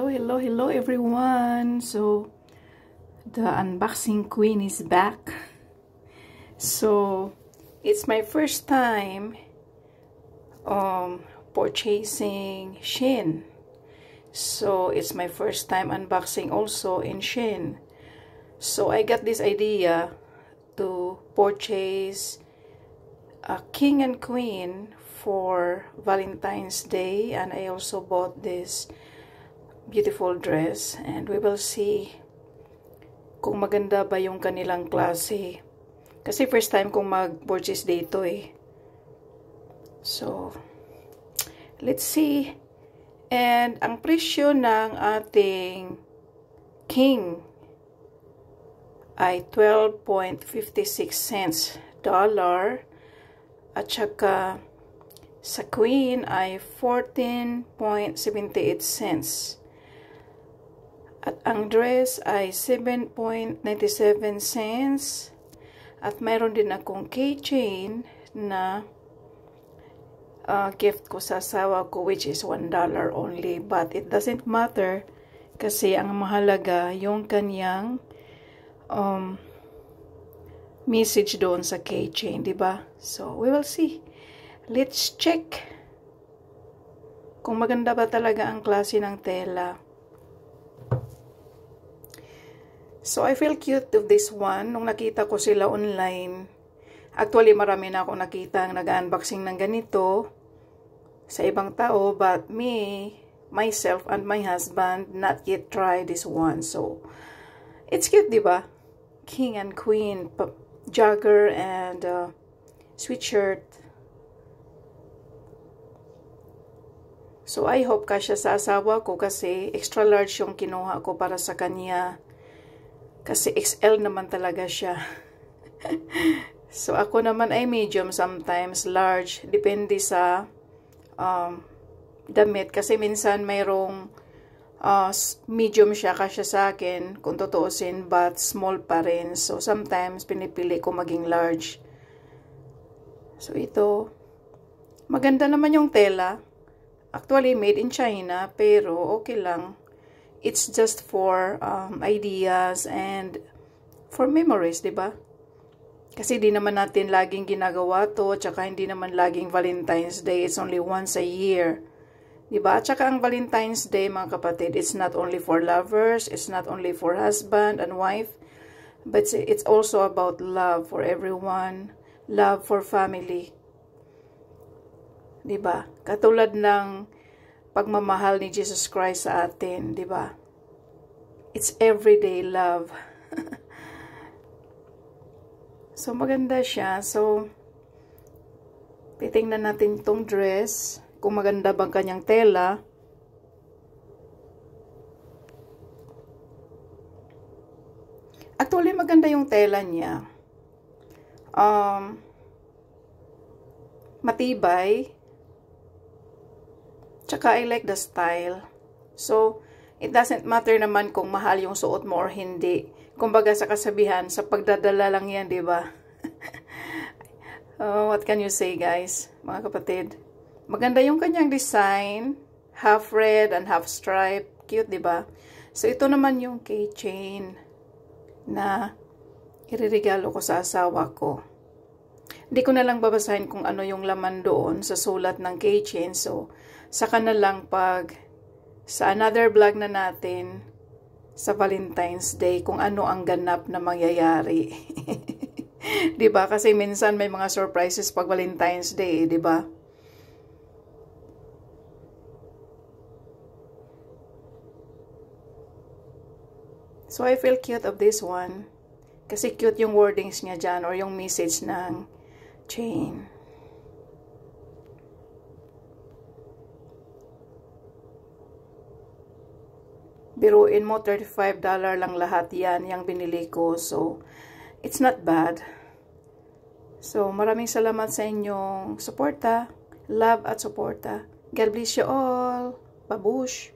Hello everyone. So the unboxing queen is back. So it's my first time purchasing Shein. So it's my first time unboxing also in Shein. So I got this idea to purchase a king and queen for Valentine's Day, and I also bought this beautiful dress, and we will see kung maganda ba yung kanilang klase kasi first time kong mag-purchase dito eh. So let's see. And ang presyo ng ating king ay 12.56 cents dollar, at saka sa queen ay 14.78 cents. At ang dress ay 7.97 cents. At mayroon din akong keychain na gift ko sa asawa ko, which is $1 only. But it doesn't matter kasi ang mahalaga yung kanyang message doon sa keychain, diba? So we will see. Let's check kung maganda ba talaga ang klase ng tela. So, I feel cute of this one. Nung nakita ko sila online, actually marami na akong nakita ang nag-unboxing ng ganito sa ibang tao, but myself and my husband not yet try this one. So, it's cute, diba? King and queen, jogger and sweatshirt. So, I hope kasya sa asawa ko kasi extra large yung kinuha ko para sa kanya. Kasi XL naman talaga siya. So, ako naman ay medium, sometimes large. Depende sa damit. Kasi minsan mayroong medium siya kasya sa akin, kung tutuusin, but small pa rin. So, sometimes pinipili ko maging large. So, ito. Maganda naman yung tela. Actually, made in China, pero okay lang. It's just for ideas and for memories, diba? Kasi di naman natin laging ginagawa to, tsaka hindi naman laging Valentine's Day. It's only once a year. Diba? Tsaka ang Valentine's Day, mga kapatid, it's not only for lovers, it's not only for husband and wife, but it's also about love for everyone, love for family. Diba? Katulad ng pagmamahal ni Jesus Christ sa atin, di ba? It's everyday love. So, maganda siya. So, titingnan natin tong dress, kung maganda bang kanyang tela. Actually, maganda yung tela niya. Matibay. Tsaka I like the style. So, it doesn't matter naman kung mahal yung suot mo or hindi. Kumbaga sa kasabihan, sa pagdadala lang yan, di ba? What can you say, guys, mga kapatid? Maganda yung kanyang design. Half red and half stripe. Cute, di ba? So, ito naman yung keychain na iririgalo ko sa asawa ko. Hindi ko na lang babasahin kung ano yung laman doon sa sulat ng keychain. So, saka na lang pag sa another vlog na natin sa Valentine's Day kung ano ang ganap na mangyayari. Diba? Kasi minsan may mga surprises pag Valentine's Day, diba? So, I feel cute of this one. Kasi cute yung wordings niya dyan or yung message ng chain. Biruin mo, $35 lang lahat yan, yung binili ko. So, it's not bad. So, maraming salamat sa inyong suporta. Love at suporta. God bless you all. Babush!